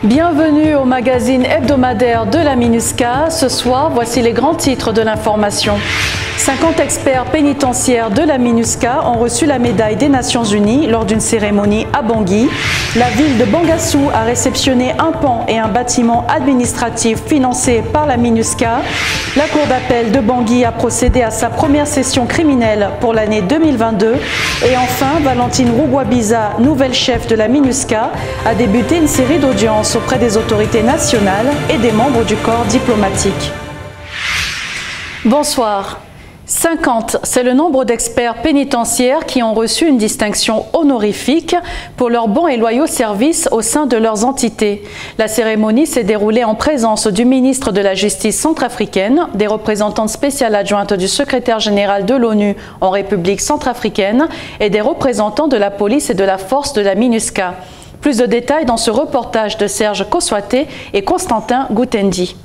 Bienvenue au magazine hebdomadaire de la MINUSCA. Ce soir, voici les grands titres de l'information. 50 experts pénitentiaires de la MINUSCA ont reçu la médaille des Nations Unies lors d'une cérémonie à Bangui. La ville de Bangassou a réceptionné un pont et un bâtiment administratif financé par la MINUSCA. La Cour d'appel de Bangui a procédé à sa première session criminelle pour l'année 2022. Et enfin, Valentine Rougwabiza, nouvelle chef de la MINUSCA, a débuté une série d'audiences auprès des autorités nationales et des membres du corps diplomatique. Bonsoir. 50, c'est le nombre d'experts pénitentiaires qui ont reçu une distinction honorifique pour leurs bons et loyaux services au sein de leurs entités. La cérémonie s'est déroulée en présence du ministre de la Justice centrafricaine, des représentantes spéciales adjointes du secrétaire général de l'ONU en République centrafricaine et des représentants de la police et de la force de la MINUSCA. Plus de détails dans ce reportage de Serge Koswaté et Constantin Goutendi.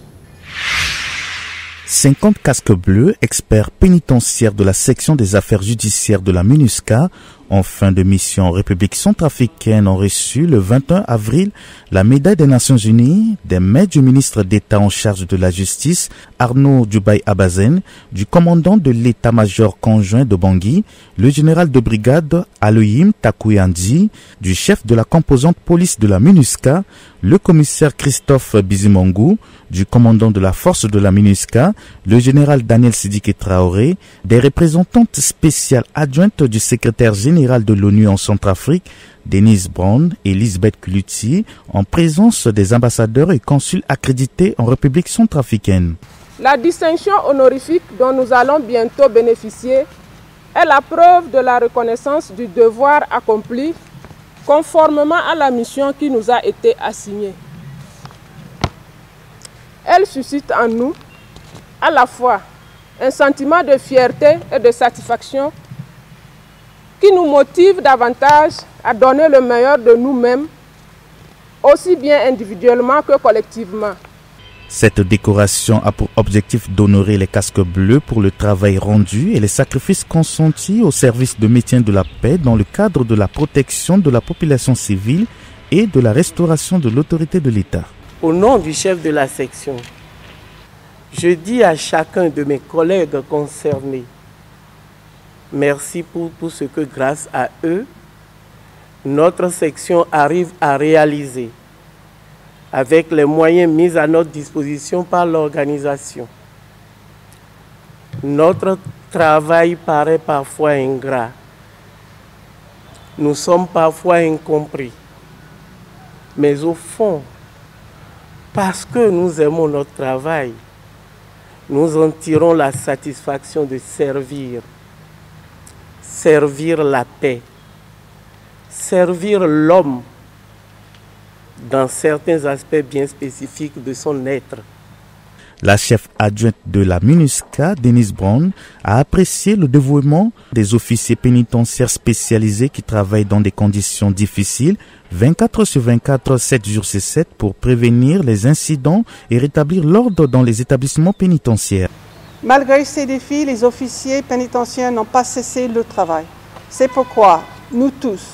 50 casques bleus, experts pénitentiaires de la section des affaires judiciaires de la MINUSCA, en fin de mission en République centrafricaine, ont reçu le 21 avril la médaille des Nations Unies des mains du ministre d'État en charge de la justice, Arnaud Dubaï-Abazen, du commandant de l'état-major conjoint de Bangui, le général de brigade Aloyim Takuyandi, du chef de la composante police de la MINUSCA, le commissaire Christophe Bizimongu, du commandant de la force de la MINUSCA, le général Daniel Sidiki Traoré, des représentantes spéciales adjointes du secrétaire général de l'ONU en Centrafrique, Denise Brown et Lisbeth Cloutier, en présence des ambassadeurs et consuls accrédités en République centrafricaine. La distinction honorifique dont nous allons bientôt bénéficier est la preuve de la reconnaissance du devoir accompli conformément à la mission qui nous a été assignée. Elle suscite en nous à la fois un sentiment de fierté et de satisfaction qui nous motive davantage à donner le meilleur de nous-mêmes, aussi bien individuellement que collectivement. Cette décoration a pour objectif d'honorer les casques bleus pour le travail rendu et les sacrifices consentis au service de maintien de la paix dans le cadre de la protection de la population civile et de la restauration de l'autorité de l'État. Au nom du chef de la section, je dis à chacun de mes collègues concernés, merci pour tout ce que grâce à eux, notre section arrive à réaliser avec les moyens mis à notre disposition par l'organisation. Notre travail paraît parfois ingrat. Nous sommes parfois incompris. Mais au fond, parce que nous aimons notre travail, nous en tirons la satisfaction de servir la paix, servir l'homme dans certains aspects bien spécifiques de son être. La chef adjointe de la MINUSCA, Denise Brown, a apprécié le dévouement des officiers pénitentiaires spécialisés qui travaillent dans des conditions difficiles, 24 sur 24, 7 jours sur 7, pour prévenir les incidents et rétablir l'ordre dans les établissements pénitentiaires. Malgré ces défis, les officiers pénitentiaires n'ont pas cessé le travail. C'est pourquoi nous tous,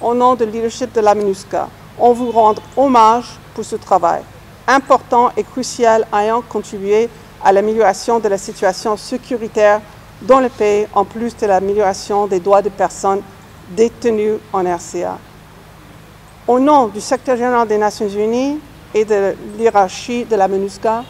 au nom du leadership de la MINUSCA, on vous rend hommage pour ce travail important et crucial ayant contribué à l'amélioration de la situation sécuritaire dans le pays, en plus de l'amélioration des droits des personnes détenues en RCA. Au nom du secrétaire général des Nations Unies et de l'hiérarchie de la MINUSCA,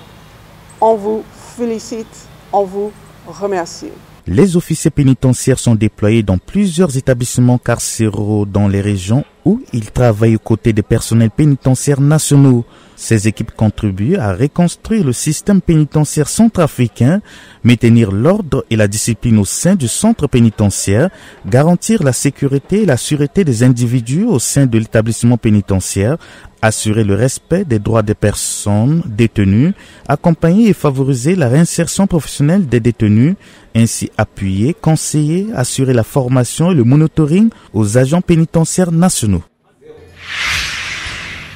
on vous félicite, on vous remercie. Les officiers pénitentiaires sont déployés dans plusieurs établissements carcéraux dans les régions où ils travaillent aux côtés des personnels pénitentiaires nationaux. Ces équipes contribuent à reconstruire le système pénitentiaire centrafricain, maintenir l'ordre et la discipline au sein du centre pénitentiaire, garantir la sécurité et la sûreté des individus au sein de l'établissement pénitentiaire, assurer le respect des droits des personnes détenues, accompagner et favoriser la réinsertion professionnelle des détenus, ainsi appuyer, conseiller, assurer la formation et le monitoring aux agents pénitentiaires nationaux.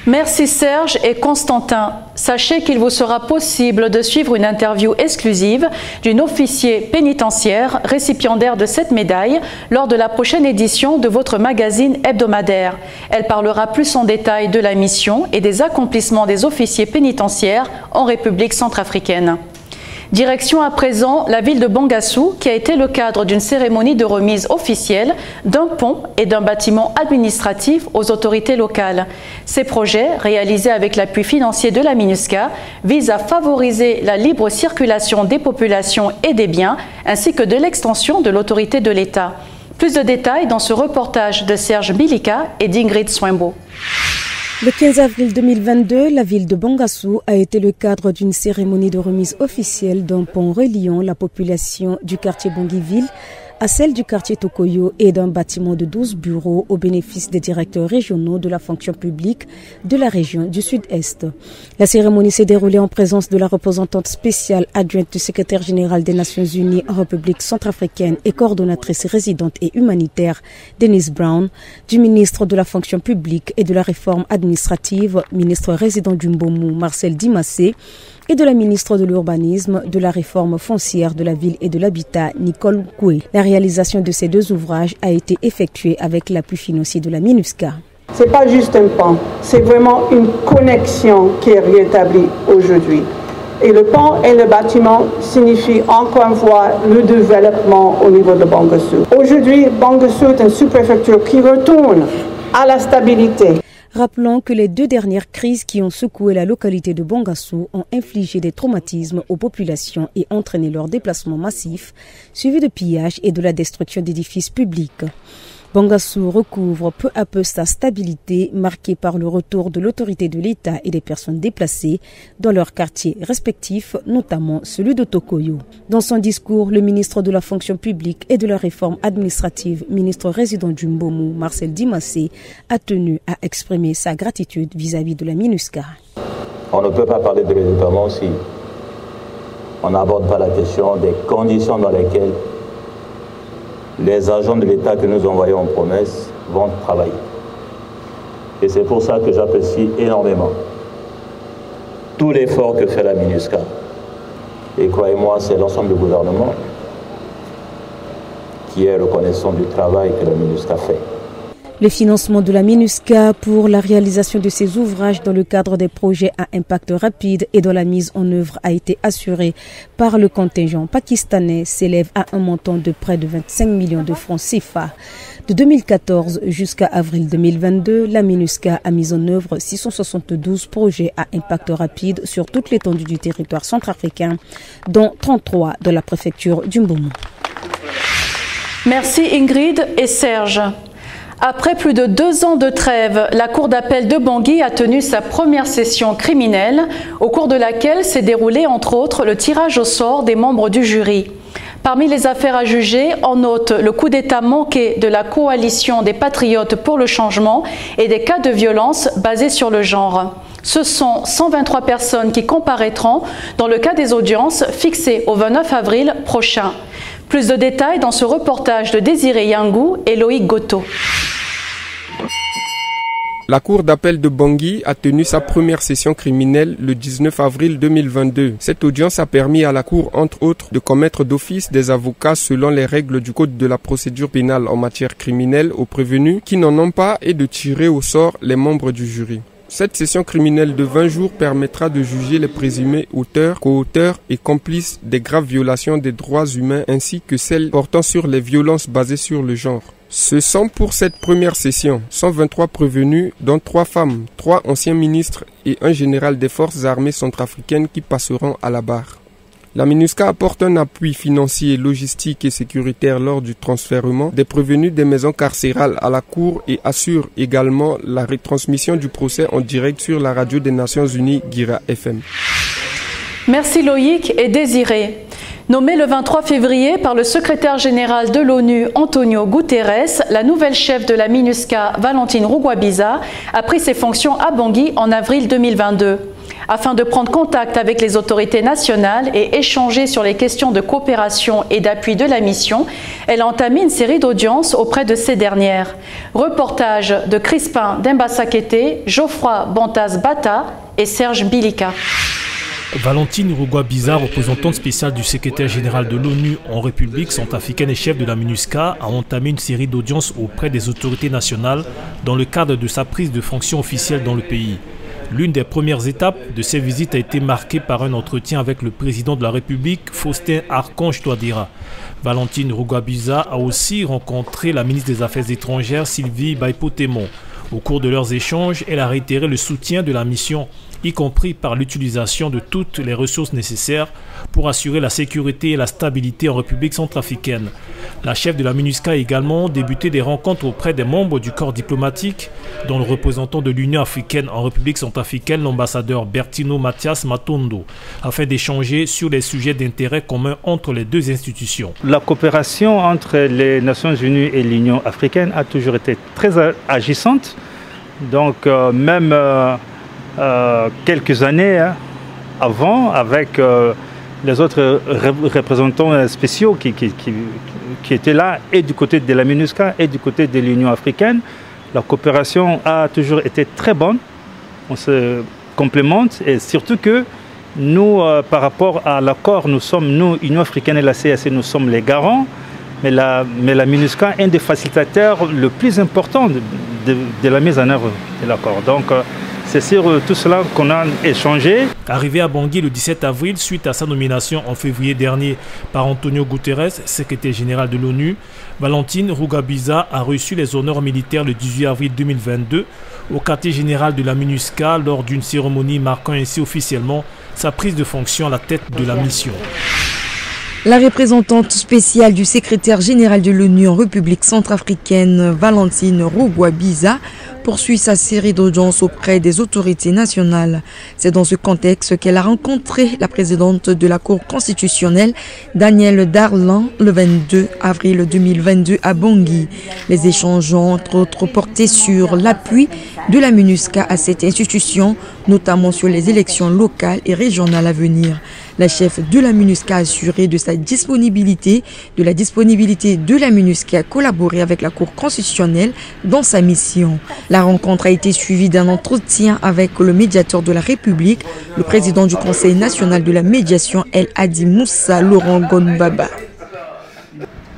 Merci Serge et Constantin. Sachez qu'il vous sera possible de suivre une interview exclusive d'une officier pénitentiaire récipiendaire de cette médaille lors de la prochaine édition de votre magazine hebdomadaire. Elle parlera plus en détail de la mission et des accomplissements des officiers pénitentiaires en République centrafricaine. Direction à présent la ville de Bangassou qui a été le cadre d'une cérémonie de remise officielle d'un pont et d'un bâtiment administratif aux autorités locales. Ces projets, réalisés avec l'appui financier de la MINUSCA, visent à favoriser la libre circulation des populations et des biens ainsi que de l'extension de l'autorité de l'État. Plus de détails dans ce reportage de Serge Bilika et d'Ingrid Swimbo. Le 15 avril 2022, la ville de Bangassou a été le cadre d'une cérémonie de remise officielle d'un pont reliant la population du quartier Bangui-Ville à celle du quartier Tokoyo et d'un bâtiment de 12 bureaux au bénéfice des directeurs régionaux de la fonction publique de la région du Sud-Est. La cérémonie s'est déroulée en présence de la représentante spéciale adjointe du secrétaire général des Nations Unies en République centrafricaine et coordonnatrice résidente et humanitaire Denise Brown, du ministre de la fonction publique et de la réforme administrative, ministre résident du Mbomou Marcel Dimassé, et de la ministre de l'Urbanisme, de la réforme foncière de la ville et de l'habitat, Nicole Koué. La réalisation de ces deux ouvrages a été effectuée avec l'appui financier de la MINUSCA. Ce n'est pas juste un pont, c'est vraiment une connexion qui est rétablie aujourd'hui. Et le pont et le bâtiment signifient encore une fois le développement au niveau de Bangassou. Aujourd'hui, Bangassou est une sous-préfecture qui retourne à la stabilité. Rappelons que les deux dernières crises qui ont secoué la localité de Bangassou ont infligé des traumatismes aux populations et entraîné leur déplacement massif, suivi de pillages et de la destruction d'édifices publics. Bangassou recouvre peu à peu sa stabilité, marquée par le retour de l'autorité de l'État et des personnes déplacées dans leurs quartiers respectifs, notamment celui de Tokoyo. Dans son discours, le ministre de la fonction publique et de la réforme administrative, ministre résident du Mbomou, Marcel Dimassé, a tenu à exprimer sa gratitude vis-à-vis de la MINUSCA. On ne peut pas parler de développement si on n'aborde pas la question des conditions dans lesquelles les agents de l'État que nous envoyons en promesse vont travailler. Et c'est pour ça que j'apprécie énormément tout l'effort que fait la MINUSCA. Et croyez-moi, c'est l'ensemble du gouvernement qui est reconnaissant du travail que la MINUSCA fait. Le financement de la MINUSCA pour la réalisation de ces ouvrages dans le cadre des projets à impact rapide et dont la mise en œuvre a été assurée par le contingent pakistanais s'élève à un montant de près de 25 millions de francs CFA. De 2014 jusqu'à avril 2022, la MINUSCA a mis en œuvre 672 projets à impact rapide sur toute l'étendue du territoire centrafricain, dont 33 dans la préfecture du Mbomou. Merci Ingrid et Serge. Après plus de 2 ans de trêve, la Cour d'appel de Bangui a tenu sa première session criminelle, au cours de laquelle s'est déroulé entre autres le tirage au sort des membres du jury. Parmi les affaires à juger, on note le coup d'État manqué de la coalition des Patriotes pour le changement et des cas de violence basés sur le genre. Ce sont 123 personnes qui comparaîtront dans le cas des audiences fixées au 29 avril prochain. Plus de détails dans ce reportage de Désiré Yangou et Loïc Goto. La Cour d'appel de Bangui a tenu sa première session criminelle le 19 avril 2022. Cette audience a permis à la Cour, entre autres, de commettre d'office des avocats selon les règles du Code de la procédure pénale en matière criminelle aux prévenus qui n'en ont pas et de tirer au sort les membres du jury. Cette session criminelle de 20 jours permettra de juger les présumés auteurs, co-auteurs et complices des graves violations des droits humains ainsi que celles portant sur les violences basées sur le genre. Ce sont pour cette première session 123 prévenus, dont 3 femmes, 3 anciens ministres et un général des forces armées centrafricaines qui passeront à la barre. La MINUSCA apporte un appui financier, logistique et sécuritaire lors du transfèrement des prévenus des maisons carcérales à la Cour et assure également la retransmission du procès en direct sur la radio des Nations Unies Guira FM. Merci Loïc et Désiré. Nommée le 23 février par le secrétaire général de l'ONU Antonio Guterres, la nouvelle chef de la MINUSCA, Valentine Rugwabiza, a pris ses fonctions à Bangui en avril 2022. Afin de prendre contact avec les autorités nationales et échanger sur les questions de coopération et d'appui de la mission, elle a entamé une série d'audiences auprès de ces dernières. Reportage de Crispin Dembasakete, Geoffroy Bantas-Bata et Serge Bilika. Valentine Rugwabiza, représentante spéciale du secrétaire général de l'ONU en République centrafricaine et chef de la MINUSCA, a entamé une série d'audiences auprès des autorités nationales dans le cadre de sa prise de fonction officielle dans le pays. L'une des premières étapes de ces visites a été marquée par un entretien avec le président de la République, Faustin Archange Touadéra. Valentine Rugwabiza a aussi rencontré la ministre des Affaires étrangères, Sylvie Baipotémon. Au cours de leurs échanges, elle a réitéré le soutien de la mission, y compris par l'utilisation de toutes les ressources nécessaires pour assurer la sécurité et la stabilité en République centrafricaine. La chef de la MINUSCA a également débuté des rencontres auprès des membres du corps diplomatique, dont le représentant de l'Union africaine en République centrafricaine, l'ambassadeur Bertino Mathias Matondo, afin d'échanger sur les sujets d'intérêt commun entre les deux institutions. La coopération entre les Nations Unies et l'Union africaine a toujours été très agissante. Donc même quelques années avant, avec les autres représentants spéciaux qui étaient là, et du côté de la MINUSCA et du côté de l'Union africaine, la coopération a toujours été très bonne. On se complémente, et surtout que nous, par rapport à l'accord, nous, Union africaine et la CAC, nous sommes les garants, mais la MINUSCA est un des facilitateurs le plus important de la mise en œuvre de l'accord. Donc, c'est sur tout cela qu'on a échangé. Arrivé à Bangui le 17 avril, suite à sa nomination en février dernier par Antonio Guterres, secrétaire général de l'ONU, Valentine Rugwabiza a reçu les honneurs militaires le 18 avril 2022 au quartier général de la MINUSCA lors d'une cérémonie marquant ainsi officiellement sa prise de fonction à la tête de la mission. La représentante spéciale du secrétaire général de l'ONU en République centrafricaine, Valentine Rugwabiza, poursuit sa série d'audiences auprès des autorités nationales. C'est dans ce contexte qu'elle a rencontré la présidente de la Cour constitutionnelle, Danielle Darlan, le 22 avril 2022 à Bangui. Les échanges ont entre autres porté sur l'appui de la MINUSCA à cette institution, notamment sur les élections locales et régionales à venir. La chef de la MINUSCA a assuré de sa disponibilité, de la disponibilité de la MINUSCA à collaborer avec la Cour constitutionnelle dans sa mission. La rencontre a été suivie d'un entretien avec le médiateur de la République, le président du Conseil national de la médiation, El Hadi Moussa Laurent Gonbaba.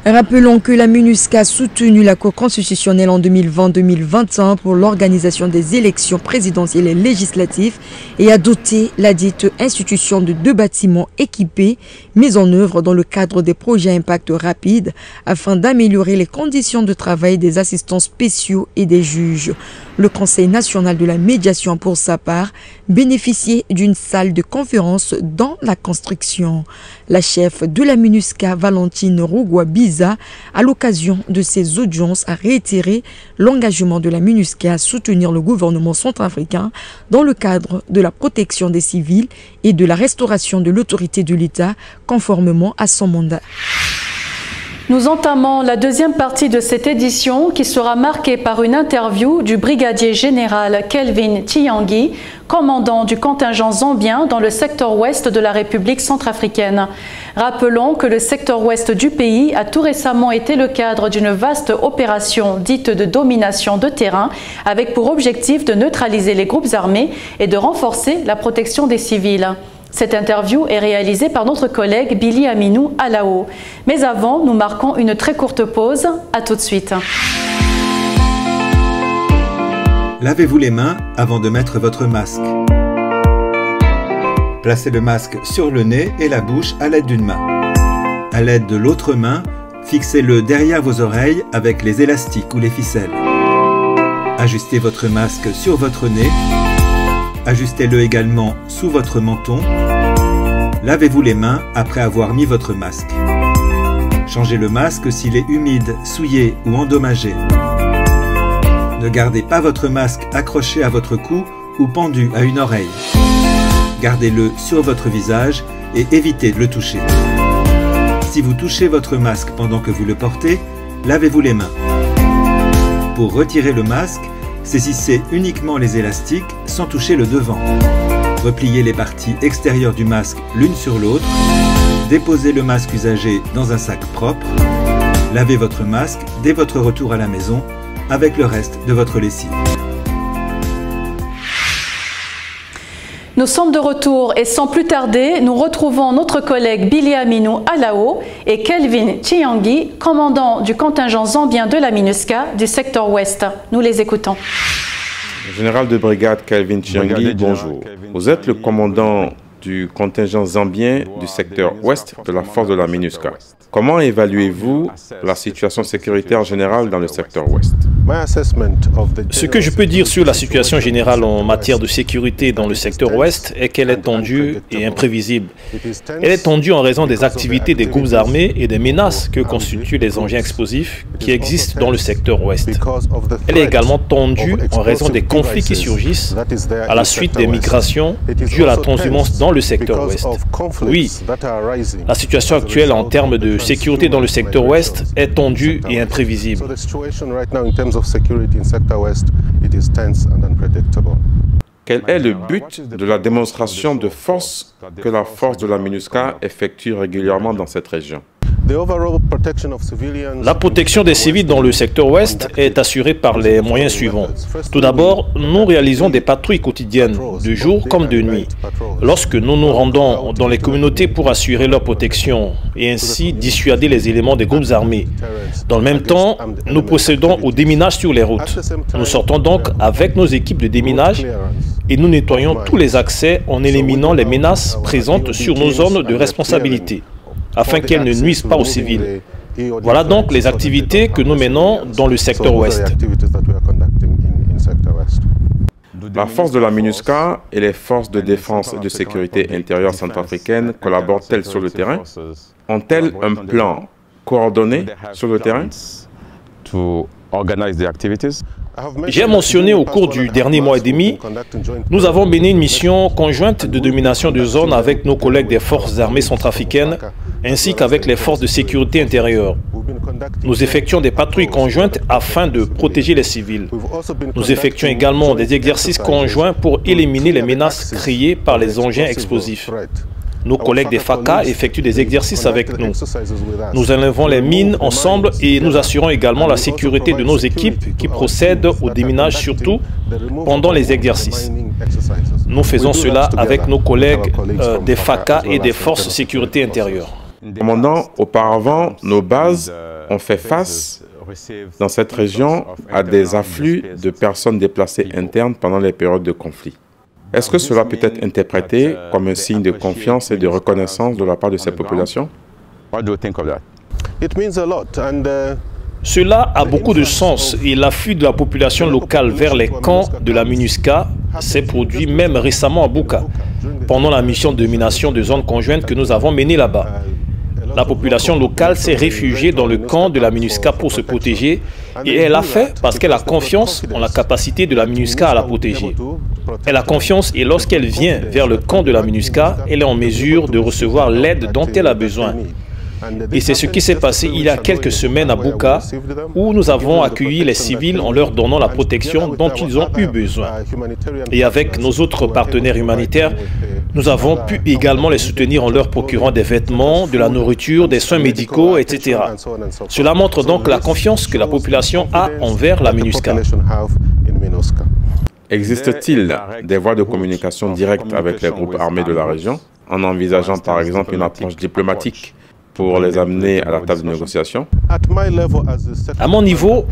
Rappelons que la MINUSCA a soutenu la Cour constitutionnelle en 2020-2021 pour l'organisation des élections présidentielles et législatives et a doté la dite institution de 2 bâtiments équipés mis en œuvre dans le cadre des projets à impact rapide afin d'améliorer les conditions de travail des assistants spéciaux et des juges. Le Conseil national de la médiation, pour sa part, bénéficiait d'une salle de conférence dans la construction. La chef de la MINUSCA, Valentine Rugwabiza, à l'occasion de ces audiences, a réitéré l'engagement de la MINUSCA à soutenir le gouvernement centrafricain dans le cadre de la protection des civils et de la restauration de l'autorité de l'État conformément à son mandat. Nous entamons la deuxième partie de cette édition qui sera marquée par une interview du brigadier général Kelvin Tiangi, commandant du contingent zambien dans le secteur ouest de la République centrafricaine. Rappelons que le secteur ouest du pays a tout récemment été le cadre d'une vaste opération dite de domination de terrain avec pour objectif de neutraliser les groupes armés et de renforcer la protection des civils. Cette interview est réalisée par notre collègue Billy Aminou Alao. Mais avant, nous marquons une très courte pause. À tout de suite. Lavez-vous les mains avant de mettre votre masque. Placez le masque sur le nez et la bouche à l'aide d'une main. À l'aide de l'autre main, fixez-le derrière vos oreilles avec les élastiques ou les ficelles. Ajustez votre masque sur votre nez. Ajustez-le également sous votre menton. Lavez-vous les mains après avoir mis votre masque. Changez le masque s'il est humide, souillé ou endommagé. Ne gardez pas votre masque accroché à votre cou ou pendu à une oreille. Gardez-le sur votre visage et évitez de le toucher. Si vous touchez votre masque pendant que vous le portez, lavez-vous les mains. Pour retirer le masque, saisissez uniquement les élastiques sans toucher le devant. Repliez les parties extérieures du masque l'une sur l'autre. Déposez le masque usagé dans un sac propre. Lavez votre masque dès votre retour à la maison avec le reste de votre lessive. Nous sommes de retour et sans plus tarder, nous retrouvons notre collègue Billy Aminou Alao et Kelvin Chiangi, commandant du contingent zambien de la MINUSCA du secteur ouest. Nous les écoutons. Général de brigade Kelvin Chiangi, bonjour. Vous êtes le commandant du contingent zambien du secteur ouest de la force de la MINUSCA. Comment évaluez-vous la situation sécuritaire générale dans le secteur ouest? Ce que je peux dire sur la situation générale en matière de sécurité dans le secteur ouest est qu'elle est tendue et imprévisible. Elle est tendue en raison des activités des groupes armés et des menaces que constituent les engins explosifs qui existent dans le secteur ouest. Elle est également tendue en raison des conflits qui surgissent à la suite des migrations dues à la transhumance dans le secteur ouest. Oui, la situation actuelle en termes de sécurité dans le secteur ouest est tendue et imprévisible. Quel est le but de la démonstration de force que la force de la MINUSCA effectue régulièrement dans cette région? La protection des civils dans le secteur ouest est assurée par les moyens suivants. Tout d'abord, nous réalisons des patrouilles quotidiennes, de jour comme de nuit. Lorsque nous nous rendons dans les communautés pour assurer leur protection et ainsi dissuader les éléments des groupes armés. Dans le même temps, nous procédons au déminage sur les routes. Nous sortons donc avec nos équipes de déminage et nous nettoyons tous les accès en éliminant les menaces présentes sur nos zones de responsabilité, afin qu'elles ne nuisent pas aux civils. Voilà donc les activités que nous menons dans le secteur ouest. La force de la MINUSCA et les forces de défense et de sécurité intérieure centrafricaines collaborent-elles sur le terrain? Ont-elles un plan coordonné sur le terrain? J'ai mentionné au cours du dernier mois et demi, nous avons mené une mission conjointe de domination de zone avec nos collègues des forces armées centrafricaines ainsi qu'avec les forces de sécurité intérieure. Nous effectuons des patrouilles conjointes afin de protéger les civils. Nous effectuons également des exercices conjoints pour éliminer les menaces créées par les engins explosifs. Nos collègues des FACA effectuent des exercices avec nous. Nous enlevons les mines ensemble et nous assurons également la sécurité de nos équipes qui procèdent au déminage, surtout pendant les exercices. Nous faisons cela avec nos collègues des FACA et des forces de sécurité intérieure. Commandant, auparavant, nos bases ont fait face dans cette région à des afflux de personnes déplacées internes pendant les périodes de conflit. Est-ce que cela peut être interprété comme un signe de confiance et de reconnaissance de la part de ces populations? Cela a beaucoup de sens et l'afflux de la population locale vers les camps de la MINUSCA s'est produit même récemment à Buka, pendant la mission de domination de zones conjointes que nous avons menée là-bas. La population locale s'est réfugiée dans le camp de la MINUSCA pour se protéger et elle l'a fait parce qu'elle a confiance en la capacité de la MINUSCA à la protéger. Elle a confiance et lorsqu'elle vient vers le camp de la MINUSCA, elle est en mesure de recevoir l'aide dont elle a besoin. Et c'est ce qui s'est passé il y a quelques semaines à Buka, où nous avons accueilli les civils en leur donnant la protection dont ils ont eu besoin. Et avec nos autres partenaires humanitaires, nous avons pu également les soutenir en leur procurant des vêtements, de la nourriture, des soins médicaux, etc. Cela montre donc la confiance que la population a envers la MINUSCA. Existe-t-il des voies de communication directes avec les groupes armés de la région, en envisageant par exemple une approche diplomatique pour les amener à la table de négociation? À mon niveau,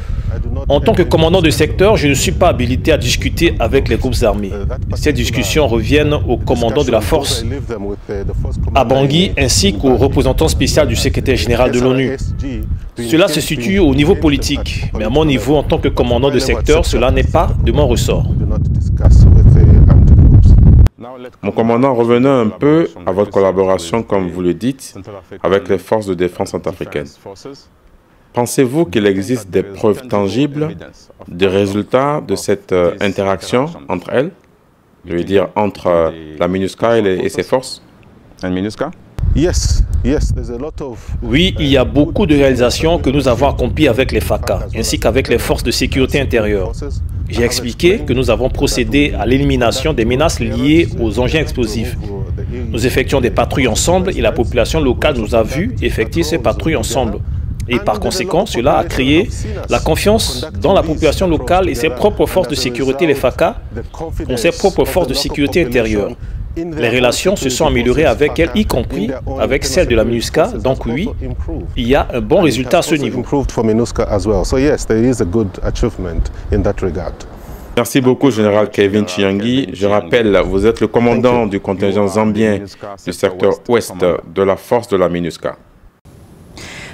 en tant que commandant de secteur, je ne suis pas habilité à discuter avec les groupes armés. Ces discussions reviennent au commandant de la force, à Bangui, ainsi qu'au représentant spécial du secrétaire général de l'ONU. Cela se situe au niveau politique, mais à mon niveau, en tant que commandant de secteur, cela n'est pas de mon ressort. Mon commandant, revenons un peu à votre collaboration, comme vous le dites, avec les forces de défense centrafricaines. Pensez-vous qu'il existe des preuves tangibles des résultats de cette interaction entre elles? Je veux dire, entre la MINUSCA et ses forces? Oui, il y a beaucoup de réalisations que nous avons accomplies avec les FACA, ainsi qu'avec les forces de sécurité intérieure. J'ai expliqué que nous avons procédé à l'élimination des menaces liées aux engins explosifs. Nous effectuons des patrouilles ensemble et la population locale nous a vus effectuer ces patrouilles ensemble. Et par conséquent, cela a créé la confiance dans la population locale et ses propres forces de sécurité, les FACA, ont ses propres forces de sécurité intérieure. Les relations se sont améliorées avec elles, y compris avec celles de la MINUSCA. Donc oui, il y a un bon résultat à ce niveau. Merci beaucoup, Général Kevin Chiangi. Je rappelle, vous êtes le commandant du contingent zambien du secteur ouest de la force de la MINUSCA.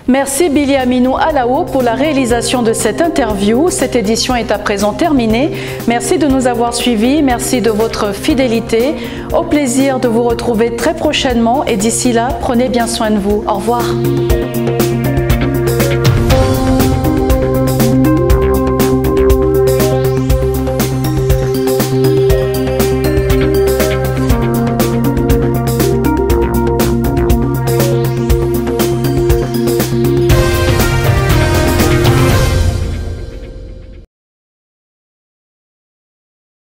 Merci Billy Aminou Alao pour la réalisation de cette interview. Cette édition est à présent terminée. Merci de nous avoir suivis, merci de votre fidélité. Au plaisir de vous retrouver très prochainement et d'ici là, prenez bien soin de vous. Au revoir.